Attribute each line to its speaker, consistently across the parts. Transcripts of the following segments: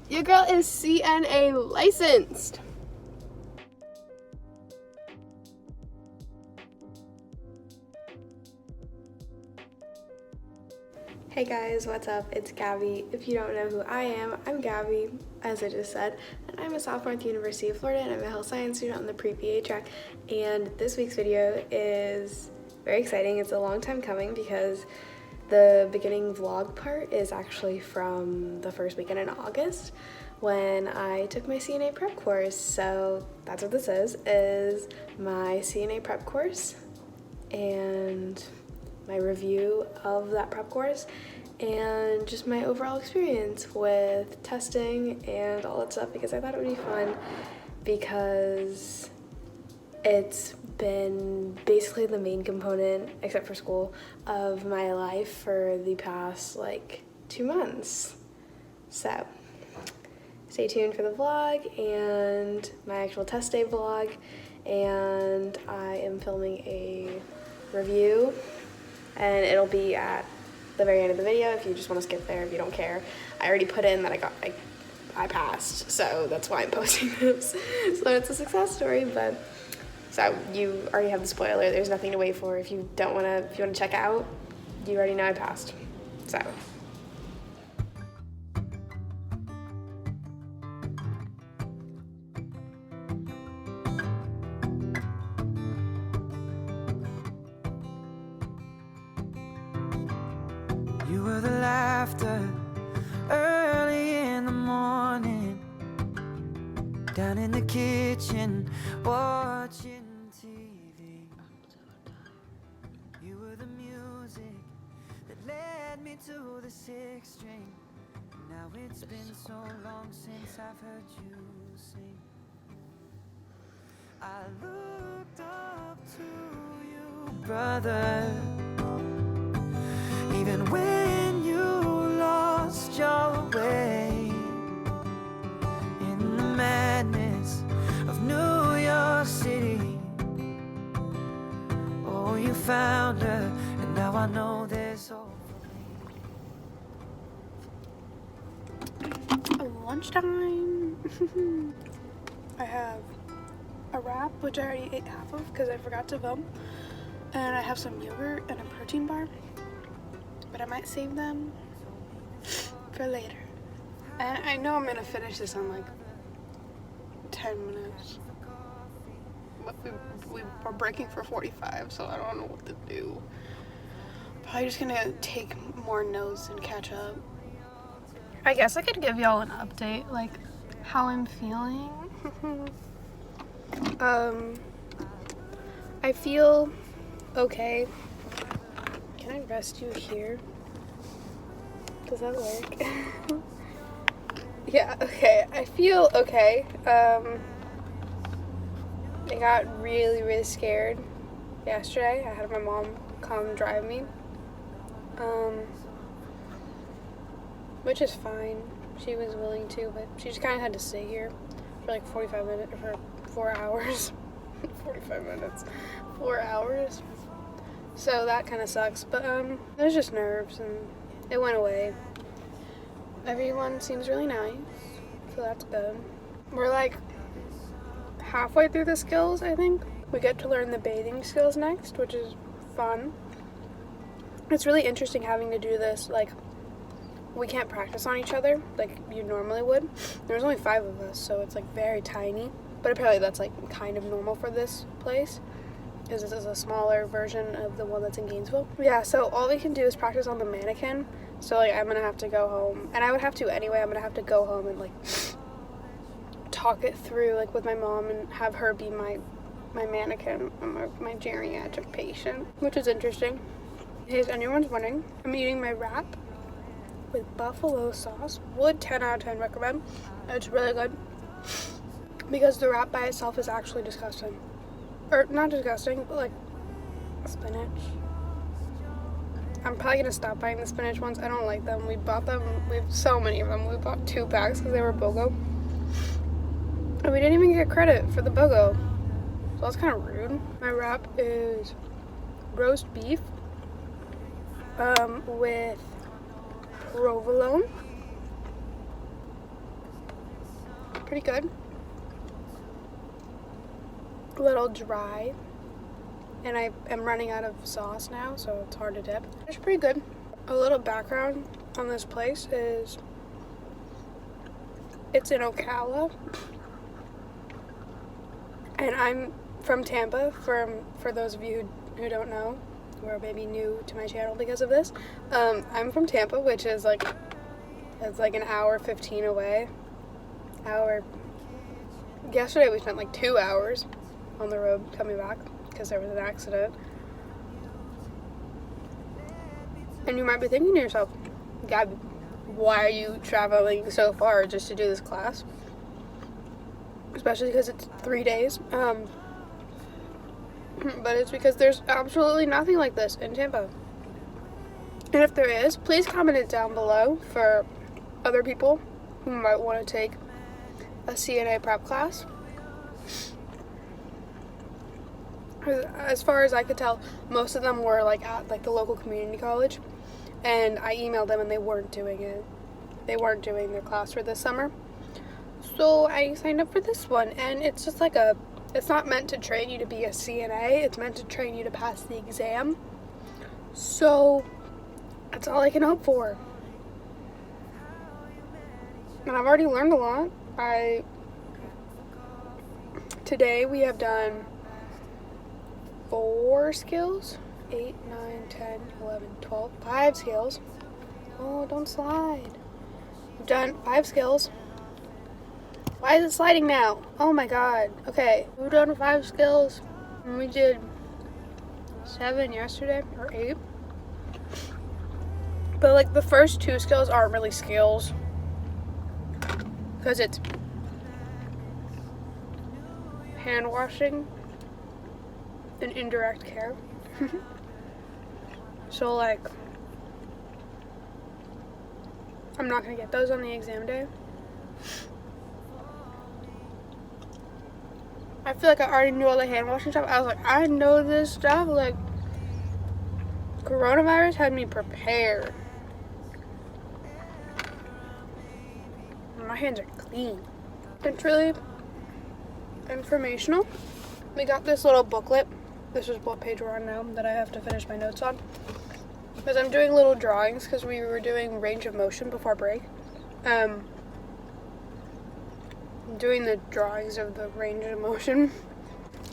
Speaker 1: Your girl is CNA licensed. Hey guys, what's up? It's Gabby. If you don't know who I am, I'm Gabby, as I just said, and I'm a sophomore at the University of Florida, and I'm a health science student on the pre-PA track. And this week's video is very exciting. It's a long time coming because the beginning vlog part is actually from the first weekend in August when I took my CNA prep course. So that's what this is my CNA prep course and my review of that prep course and just my overall experience with testing and all that stuff, because I thought it would be fun because it's been basically the main component, except for school, of my life for the past like 2 months. So stay tuned for the vlog and my actual test day vlog, and I am filming a review and it'll be at the very end of the video if you just want to skip there, if you don't care. I already put in that I passed, so that's why I'm posting this. So it's a success story, but so you already have the spoiler. There's nothing to wait for. If you want to check out, you already know I passed. So
Speaker 2: you were the laughter early in the morning, down in the kitchen watching TV. You were the music that led me to the 6th string. Now it's been so long since I've heard you sing. I looked up to you, brother, even when you lost your way in the madness of New York City. Oh, you found her, and now I know there's hope.
Speaker 1: lunchtime. I have a wrap, which I already ate half of because I forgot to film, and I have some yogurt and a protein bar, but I might save them for later. And I know I'm gonna finish this in like 10 minutes, but we are breaking for 45, so I don't know what to do. Probably just gonna take more notes and catch up. I guess I could give y'all an update, like how I'm feeling. I feel okay. Can I rest you here? Does that work? Yeah, okay. I feel okay. I got really scared yesterday. I had my mom come drive me. Which is fine. She was willing to, but she just kind of had to stay here for like 45 minutes, or for 4 hours. 45 minutes. 4 hours. So that kind of sucks, but it was just nerves and it went away. Everyone seems really nice, so that's good. We're like halfway through the skills, I think. We get to learn the bathing skills next, which is fun. It's really interesting having to do this, like, we can't practice on each other like you normally would. There's only 5 of us, so it's like very tiny, but apparently that's like kind of normal for this place, because this is a smaller version of the one that's in Gainesville. Yeah, so all we can do is practice on the mannequin. So like I'm gonna have to go home, and I would have to anyway. I'm gonna have to go home and like talk it through like with my mom and have her be my mannequin, my geriatric patient, which is interesting. In case anyone's wondering, I'm eating my wrap with buffalo sauce. Would 10 out of 10 recommend. It's really good because the wrap by itself is actually disgusting. Or not disgusting, but like spinach. I'm probably gonna stop buying the spinach ones. I don't like them. We bought them. We have so many of them. We bought 2 packs because they were BOGO. And we didn't even get credit for the BOGO. So that's kind of rude. My wrap is roast beef with provolone pretty good. A little dry. And I am running out of sauce now, so it's hard to dip. It's pretty good. A little background on this place is it's in Ocala. And I'm from Tampa, for those of you who don't know, or maybe new to my channel because of this. I'm from Tampa, which is like, it's like an hour 15 away. Yesterday we spent like 2 hours on the road coming back because there was an accident. And you might be thinking to yourself, Gabby, why are you traveling so far just to do this class? Especially because it's 3 days. But it's because there's absolutely nothing like this in Tampa. And if there is, please comment it down below for other people who might want to take a CNA prep class. As far as I could tell, most of them were like at like the local community college, and I emailed them and they weren't doing it. They weren't doing their class for this summer. So I signed up for this one, and it's just like it's not meant to train you to be a CNA, it's meant to train you to pass the exam. So that's all I can hope for. And I've already learned a lot. Today we have done 4 skills, 8, 9, 10, 11, 12, 5 skills. Oh, don't slide. We've done 5 skills. Why is it sliding now? Oh my god. Okay, we've done 5 skills. And we did 7 yesterday, or 8. But like the first 2 skills aren't really skills, because it's hand washing and indirect care. So like, I'm not gonna get those on the exam day. I feel like I already knew all the hand washing stuff. I was like, I know this stuff. Like, coronavirus had me prepared. My hands are clean. It's really informational. We got this little booklet. This is what page we're on now that I have to finish my notes on. Because I'm doing little drawings because we were doing range of motion before break. I'm doing the drawings of the range of motion.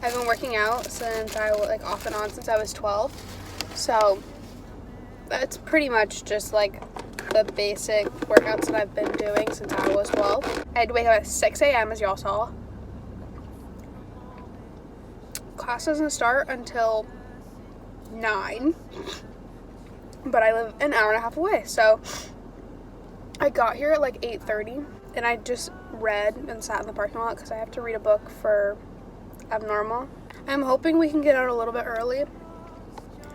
Speaker 1: I've been working out since I was like off and on since I was 12. So that's pretty much just like the basic workouts that I've been doing since I was 12. I had to wake up at 6 a.m. as y'all saw. Class doesn't start until 9, but I live an hour and a half away, so I got here at like 8:30, and I just read and sat in the parking lot because I have to read a book for abnormal. I'm hoping we can get out a little bit early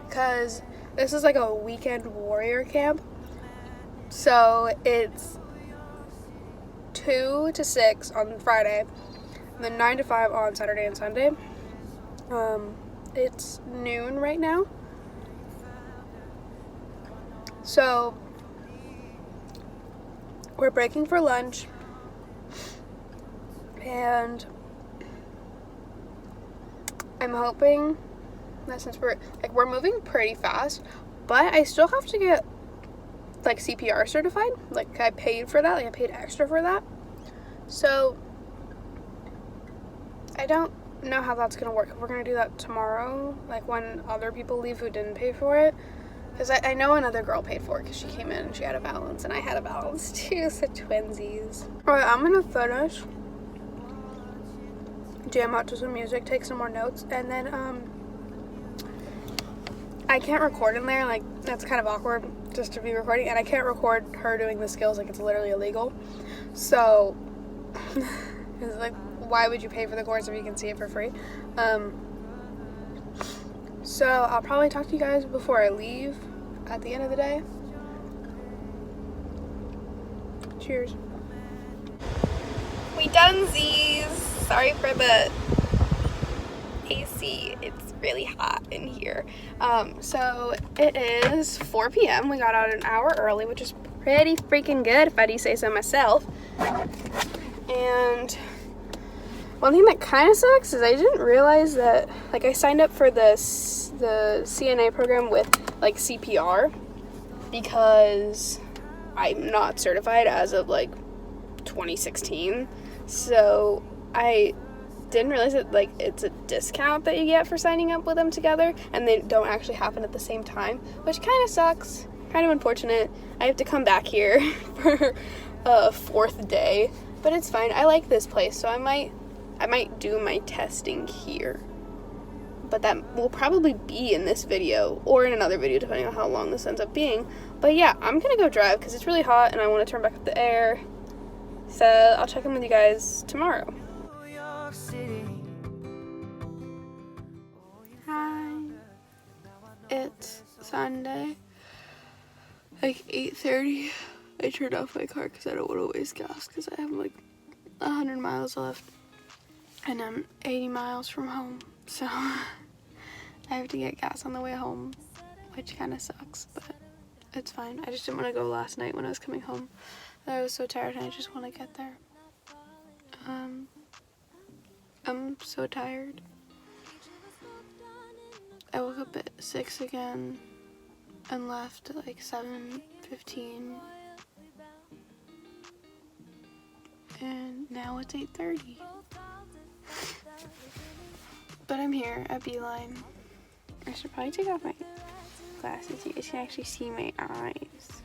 Speaker 1: because this is like a weekend warrior camp, so it's 2 to 6 on Friday, and then 9 to 5 on Saturday and Sunday. It's noon right now, so we're breaking for lunch, and I'm hoping that since we're moving pretty fast, but I still have to get like CPR certified. Like, I paid for that, like I paid extra for that, so I don't know how that's gonna work. If we're gonna do that tomorrow, like when other people leave who didn't pay for it, because I know another girl paid for it because she came in and she had a balance and I had a balance too, so twinsies. Alright, I'm gonna finish, jam out to some music, take some more notes, and then I can't record in there. Like, that's kind of awkward just to be recording, and I can't record her doing the skills, like it's literally illegal. So it's like, why would you pay for the course if you can see it for free? So I'll probably talk to you guys before I leave at the end of the day. Cheers. We done these. Sorry for the AC. It's really hot in here. So it is 4 p.m. We got out an hour early, which is pretty freaking good if I do say so myself. And one thing that kind of sucks is I didn't realize that, like, I signed up for the CNA program with, like, CPR because I'm not certified as of, like, 2016. So I didn't realize that, like, it's a discount that you get for signing up with them together, and they don't actually happen at the same time, which kind of sucks. Kind of unfortunate. I have to come back here for a 4th day, but it's fine. I like this place, so I might do my testing here. But that will probably be in this video or in another video, depending on how long this ends up being. But yeah, I'm gonna go drive because it's really hot and I want to turn back up the air. So I'll check in with you guys tomorrow. Hi. It's Sunday, like 8:30. I turned off my car because I don't want to waste gas because I have like 100 miles left and I'm 80 miles from home, so I have to get gas on the way home, which kind of sucks, but it's fine. I just didn't want to go last night when I was coming home. I was so tired and I just want to get there. I'm so tired. I woke up at 6 again and left at like 7:15. And now it's 8:30. But I'm here at Beeline. I should probably take off my glasses so you guys can actually see my eyes.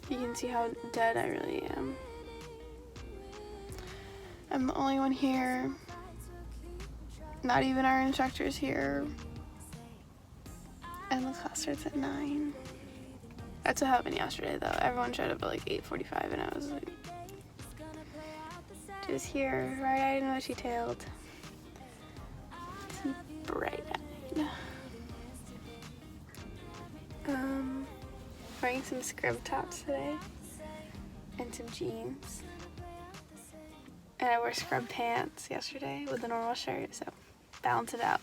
Speaker 1: You can see how dead I really am. I'm the only one here. Not even our instructor's here. And the class starts at 9. That's what happened yesterday though. Everyone showed up at like 8:45 and I was like just here, bright-eyed and bushy-tailed. Bright-eyed. Wearing some scrub tops today and some jeans. And I wore scrub pants yesterday with a normal shirt, so balance it out.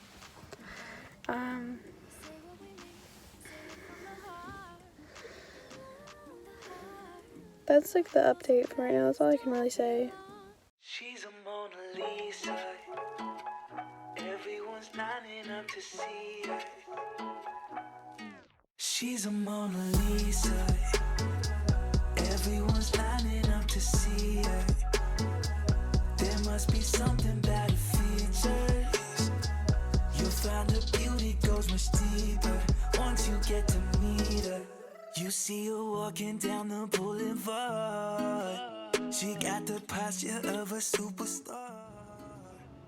Speaker 1: That's like the update for right now. That's all I can really say.
Speaker 2: She's a Mona Lisa. Everyone's lining up to see her. She's a Mona Lisa. Everyone's lining up to see her. There must be something about her features. You'll find her beauty goes much deeper once you get to meet her. You see her walking down the boulevard. She got the posture of a superstar.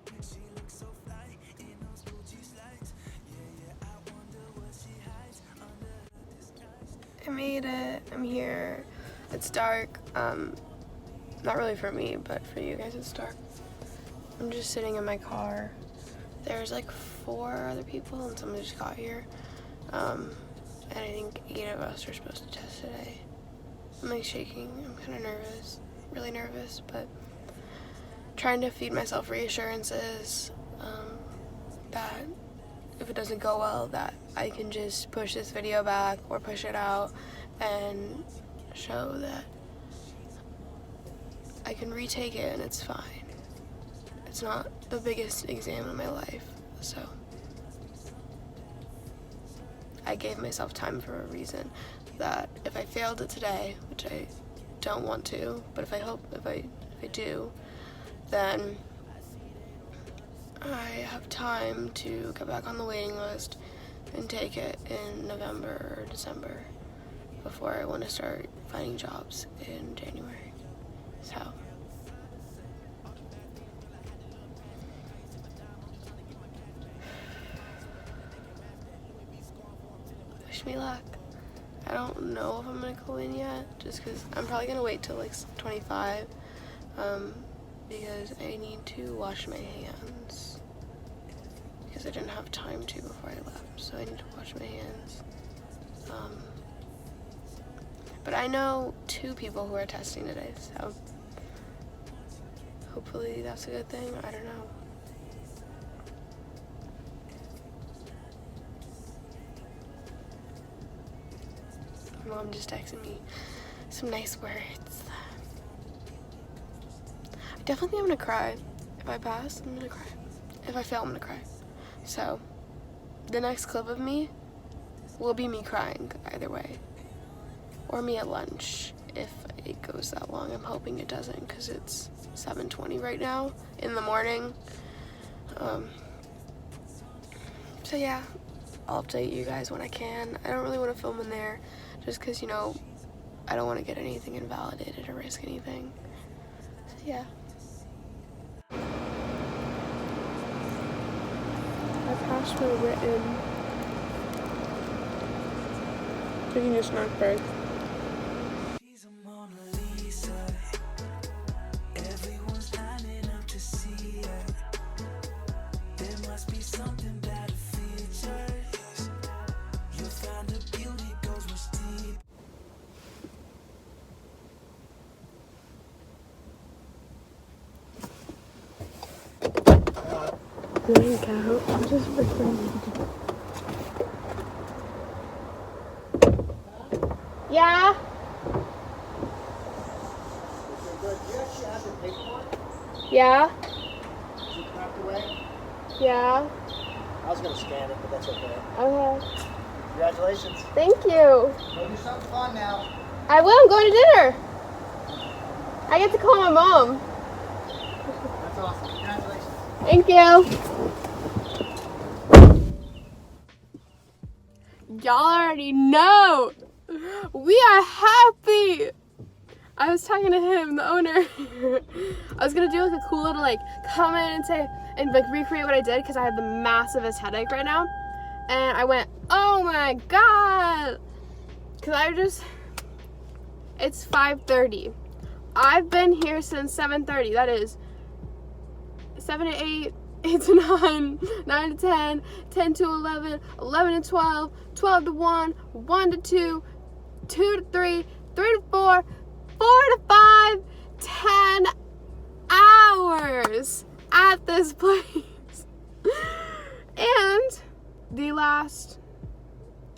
Speaker 2: She looks so fly in those Gucci slides. Yeah, I wonder what she hides under her disguise.
Speaker 1: I made it. I'm here. It's dark. Not really for me, but for you guys it's dark. I'm just sitting in my car. There's like 4 other people and someone just got here. And I think 8 of us are supposed to test today. I'm like shaking. I'm kind of nervous. Really nervous, but trying to feed myself reassurances that if it doesn't go well, that I can just push this video back or push it out and show that I can retake it and it's fine. It's not the biggest exam in my life, so I gave myself time for a reason, that if I failed it today, which I don't want to, but if I do, then I have time to get back on the waiting list and take it in November or December before I want to start finding jobs in January. So wish me luck. I don't know if I'm gonna go in yet, just because I'm probably gonna wait till like 25, because I need to wash my hands, because I didn't have time to before I left, so I need to wash my hands. But I know 2 people who are testing today, so hopefully that's a good thing. I don't know. My mom just texted me some nice words. definitely think I'm gonna cry. If I pass, I'm gonna cry. If I fail, I'm gonna cry. So, the next clip of me will be me crying either way. Or me at lunch if it goes that long. I'm hoping it doesn't because it's 7:20 right now in the morning. So yeah, I'll update you guys when I can. I don't really want to film in there just because, you know, I don't want to get anything invalidated or risk anything. So yeah. I passed my written. Taking a snack break.
Speaker 2: She's a Mona Lisa. Everyone's lining up to see her. There must be something about her features. You'll find her beauty goes much deeper.
Speaker 1: There you go. I'm just recording. Yeah? Yeah? Yeah?
Speaker 3: I was gonna scan it, but that's okay.
Speaker 1: Okay.
Speaker 3: Congratulations.
Speaker 1: Thank you.
Speaker 3: Go do something fun now.
Speaker 1: I will. I'm going to dinner. I get to call my mom.
Speaker 3: That's awesome. Congratulations.
Speaker 1: Thank you. Y'all already know. We are happy. I was talking to him, the owner. I was gonna do like a cool little like comment and say and like recreate what I did because I have the massivest headache right now. And I went, oh my god. Cause it's 5:30. I've been here since 7:30. That is 7 to 8, 8 to 9, 9 to 10, 10 to 11, 11 to 12, 12 to 1, 1 to 2, 2 to 3, 3 to 4, 4 to 5, 10 hours at this place. And the last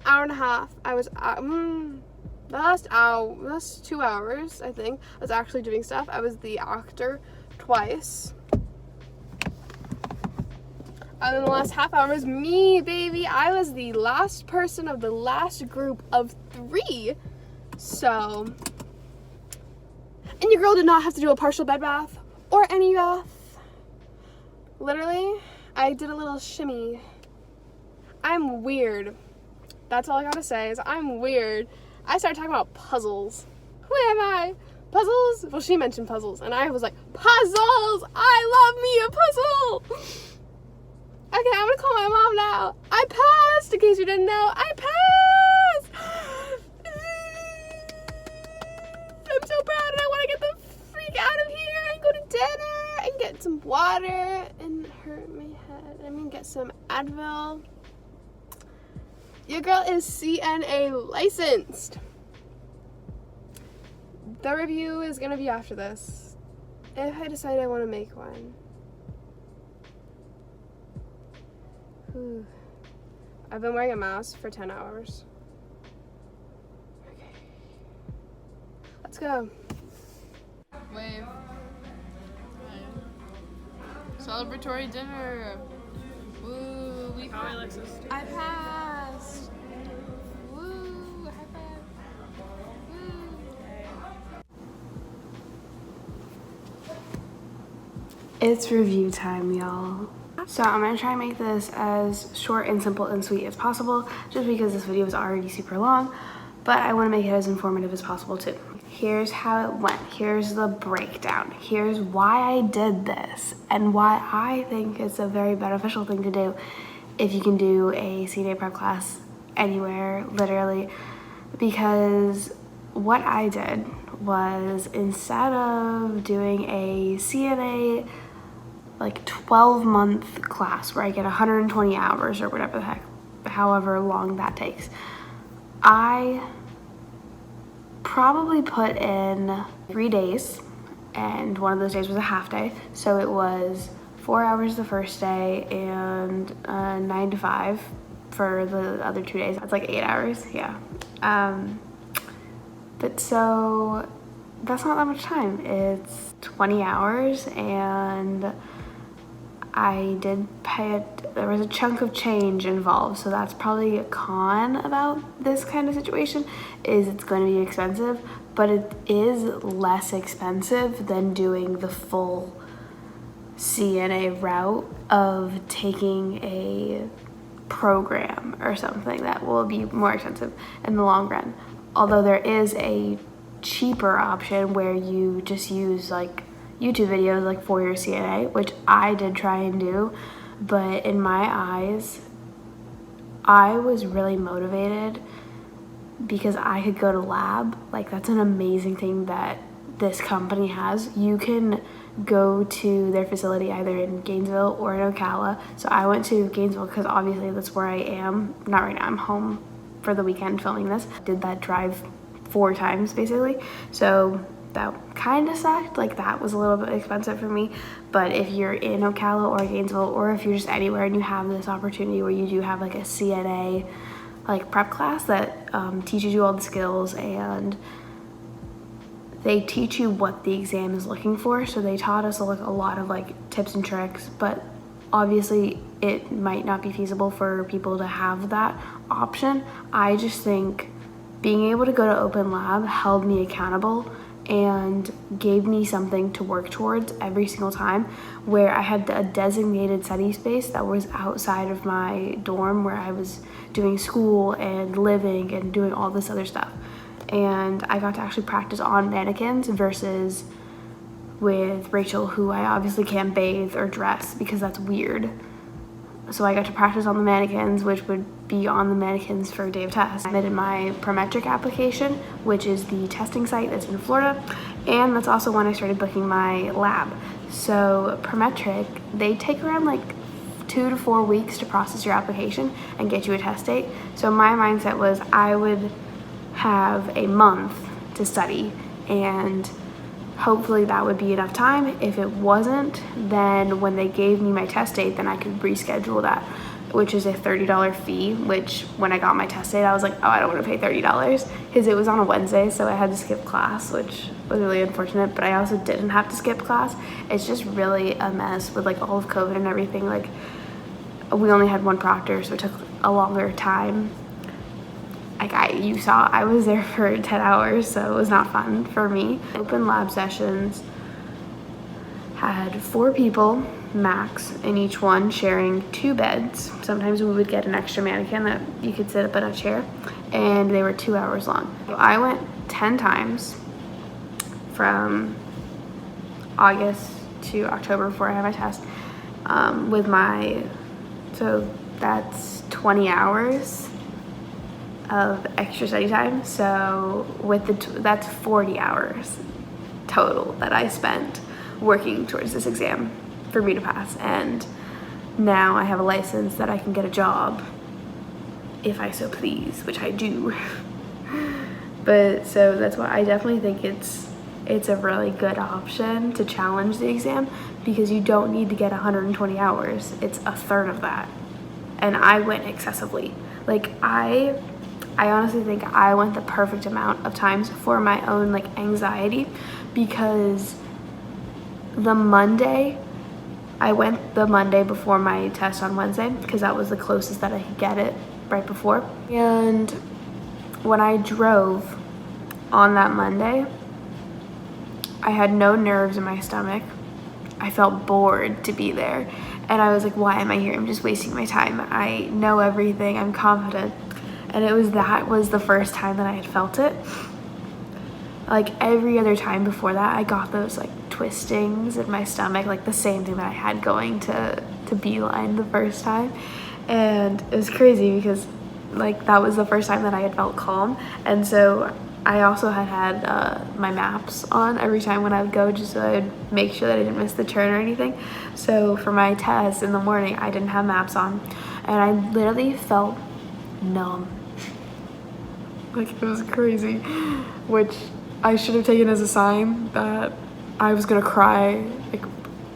Speaker 1: hour and a half, I was, the last 2 hours, I think, I was actually doing stuff. I was the actor twice. And then the last half hour was me, baby. I was the last person of the last group of 3. So, and your girl did not have to do a partial bed bath or any bath. Literally, I did a little shimmy. I'm weird. That's all I gotta say is I'm weird. I started talking about puzzles. Who am I? Puzzles? Well, she mentioned puzzles, and I was like, puzzles! I love me a puzzle! Okay, I'm gonna call my mom now. I passed, in case you didn't know. I passed! I'm so proud, and I wanna get the freak out of here and go to dinner and get some water and hurt my head. I'm gonna get some Advil. Your girl is CNA licensed. The review is gonna be after this, if I decide I wanna make one. Whew. I've been wearing a mask for 10 hours. Okay. Let's go. Wave. Celebratory dinner. Woo, I passed. Woo, high five. Woo. It's review time, y'all. So I'm gonna try and make this as short and simple and sweet as possible, just because this video is already super long, but I wanna make it as informative as possible too. Here's how it went. Here's the breakdown. Here's why I did this and why I think it's a very beneficial thing to do if you can do a CNA prep class anywhere, literally, because what I did was instead of doing a CNA like 12-month class where I get 120 hours or whatever the heck, however long that takes, I probably put in 3 days, and one of those days was a half day, so it was 4 hours the first day and 9 to 5 for the other 2 days. That's like 8 hours, yeah. But so that's not that much time. It's 20 hours, and I did pay it. There was a chunk of change involved, so that's probably a con about this kind of situation, is it's going to be expensive, but it is less expensive than doing the full CNA route of taking a program or something that will be more expensive in the long run. Although there is a cheaper option where you just use like YouTube videos like for your CNA, which I did try and do, but in my eyes, I was really motivated because I could go to lab. Like, that's an amazing thing that this company has. You can go to their facility either in Gainesville or in Ocala. So I went to Gainesville because obviously that's where I am. Not right now, I'm home for the weekend filming this. Did that drive 4 times basically. So that kind of sucked. Like, that was a little bit expensive for me. But if you're in Ocala or Gainesville, or if you're just anywhere and you have this opportunity where you do have like a CNA like prep class that teaches you all the skills, and they teach you what the exam is looking for. So they taught us like a lot of like tips and tricks, but obviously it might not be feasible for people to have that option. I just think being able to go to open lab held me accountable and gave me something to work towards every single time, where I had a designated study space that was outside of my dorm where I was doing school and living and doing all this other stuff. And I got to actually practice on mannequins versus with Rachel, who I obviously can't bathe or dress because that's weird. So I got to practice on the mannequins, which would be on the mannequins for a day of test. I submitted my Prometric application, which is the testing site that's in Florida, and that's also when I started booking my lab. So Prometric, they take around like 2 to 4 weeks to process your application and get you a test date. So my mindset was I would have a month to study, and hopefully that would be enough time. If it wasn't, then when they gave me my test date, then I could reschedule that, which is a $30 fee, which when I got my test date, I was like, oh, I don't want to pay $30 because it was on a Wednesday, so I had to skip class, which was really unfortunate, but I also didn't have to skip class. It's just really a mess with like all of COVID and everything. Like, we only had one proctor, so it took a longer time. Like you saw, I was there for 10 hours, so it was not fun for me. Open lab sessions had 4 people max in each one, sharing 2 beds. Sometimes we would get an extra mannequin that you could sit up in a chair, and they were 2 hours long. So I went 10 times from August to October before I had my test so that's 20 hours of extra study time. So that's 40 hours total that I spent working towards this exam for me to pass. And now I have a license that I can get a job if I so please, which I do. But so that's why I definitely think it's a really good option to challenge the exam, because you don't need to get 120 hours. It's a third of that. And I went excessively. Like, I honestly think I went the perfect amount of times for my own like anxiety, because I went the Monday before my test on Wednesday, because that was the closest that I could get it right before. And when I drove on that Monday, I had no nerves in my stomach. I felt bored to be there. And I was like, why am I here? I'm just wasting my time. I know everything. I'm confident. And that was the first time that I had felt it. Like, every other time before that, I got those like twistings in my stomach, like the same thing that I had going to Beeline the first time. And it was crazy because like that was the first time that I had felt calm. And so I also had my maps on every time when I would go, just so I'd make sure that I didn't miss the turn or anything. So for my test in the morning, I didn't have maps on, and I literally felt numb. Like, it was crazy, which I should have taken as a sign that I was gonna cry. Like,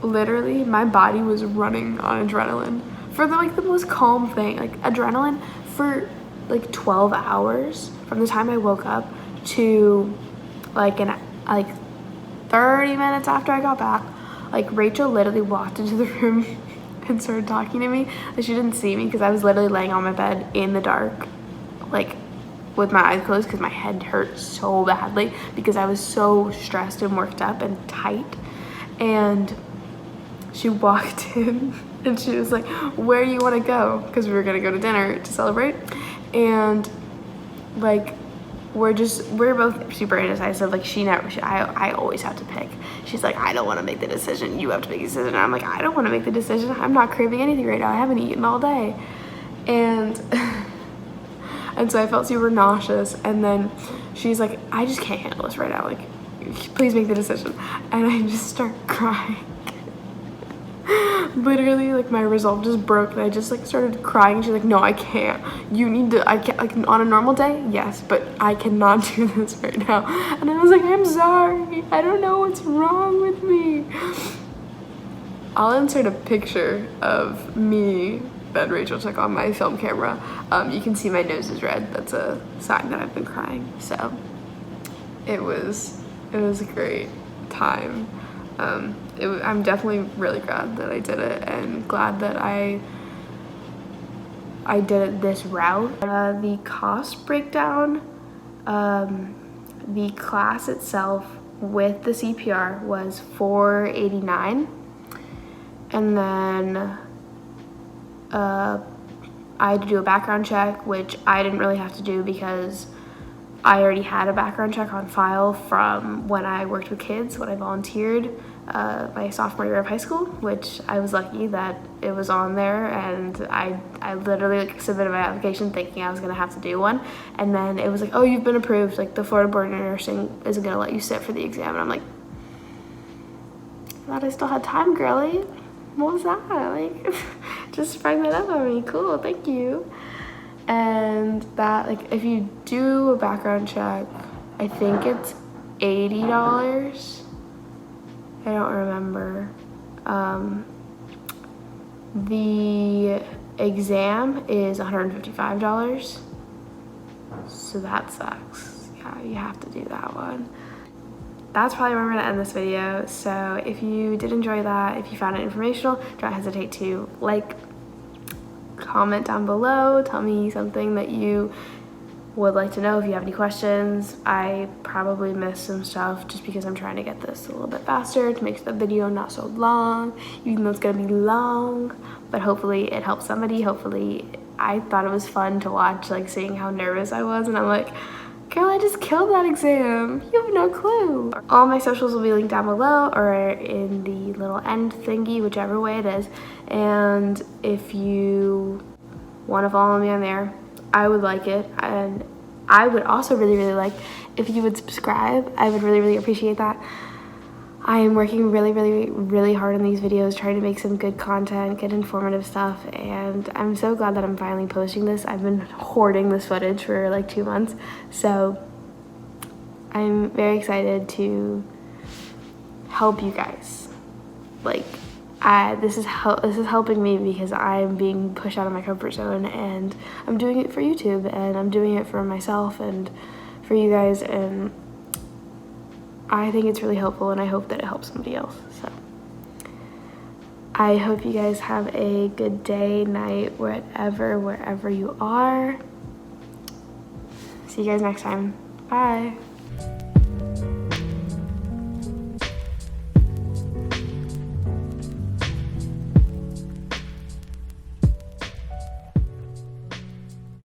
Speaker 1: literally my body was running on adrenaline for the most calm thing. Like, adrenaline for like 12 hours from the time I woke up to like like 30 minutes after I got back, like Rachel literally walked into the room and started talking to me. Like, she didn't see me because I was literally laying on my bed in the dark, like with my eyes closed because my head hurt so badly because I was so stressed and worked up and tight. And she walked in and she was like, where do you want to go? Because we were going to go to dinner to celebrate. And like, we're both super indecisive. Like, I always have to pick. She's like, I don't want to make the decision. You have to make the decision. And I'm like, I don't want to make the decision. I'm not craving anything right now. I haven't eaten all day. And and so I felt super nauseous. And then she's like, I just can't handle this right now. Like, please make the decision. And I just start crying. Literally, like, my resolve just broke and I just like started crying. She's like, no, I can't. You need to, I can't, like, on a normal day, yes, but I cannot do this right now. And I was like, I'm sorry. I don't know what's wrong with me. I'll insert a picture of me that Rachel took on my film camera. You can see my nose is red. That's a sign that I've been crying. So it was a great time. I'm definitely really glad that I did it and glad that I did it this route. The cost breakdown, the class itself with the CPR was $489, and then I had to do a background check, which I didn't really have to do because I already had a background check on file from when I worked with kids, when I volunteered my sophomore year of high school, which I was lucky that it was on there. And I literally like submitted my application thinking I was gonna have to do one, and then it was like, oh, you've been approved, like the Florida Board of Nursing isn't gonna let you sit for the exam. And I'm like, I thought I still had time, girly. What was that? Like, just sprang that up on me. Cool, thank you. And that, like, if you do a background check, I think it's $80. I don't remember. The exam is $155. So that sucks. Yeah, you have to do that one. That's probably where we're gonna end this video. So if you did enjoy that, if you found it informational, don't hesitate to like, comment down below, tell me something that you would like to know. If you have any questions, I probably missed some stuff just because I'm trying to get this a little bit faster to make the video not so long, even though it's gonna be long, but hopefully it helps somebody. Hopefully, I thought it was fun to watch, like seeing how nervous I was, and I'm like, girl, I just killed that exam. You have no clue. All my socials will be linked down below or in the little end thingy, whichever way it is. And if you want to follow me on there, I would like it. And I would also really like if you would subscribe. I would really appreciate that. I am working really hard on these videos, trying to make some good content, good informative stuff, and I'm so glad that I'm finally posting this. I've been hoarding this footage for like 2 months, so I'm very excited to help you guys. Like, this is helping me because I'm being pushed out of my comfort zone, and I'm doing it for YouTube, and I'm doing it for myself and for you guys, and I think it's really helpful, and I hope that it helps somebody else. So I hope you guys have a good day, night, wherever you are. See you guys next time. Bye.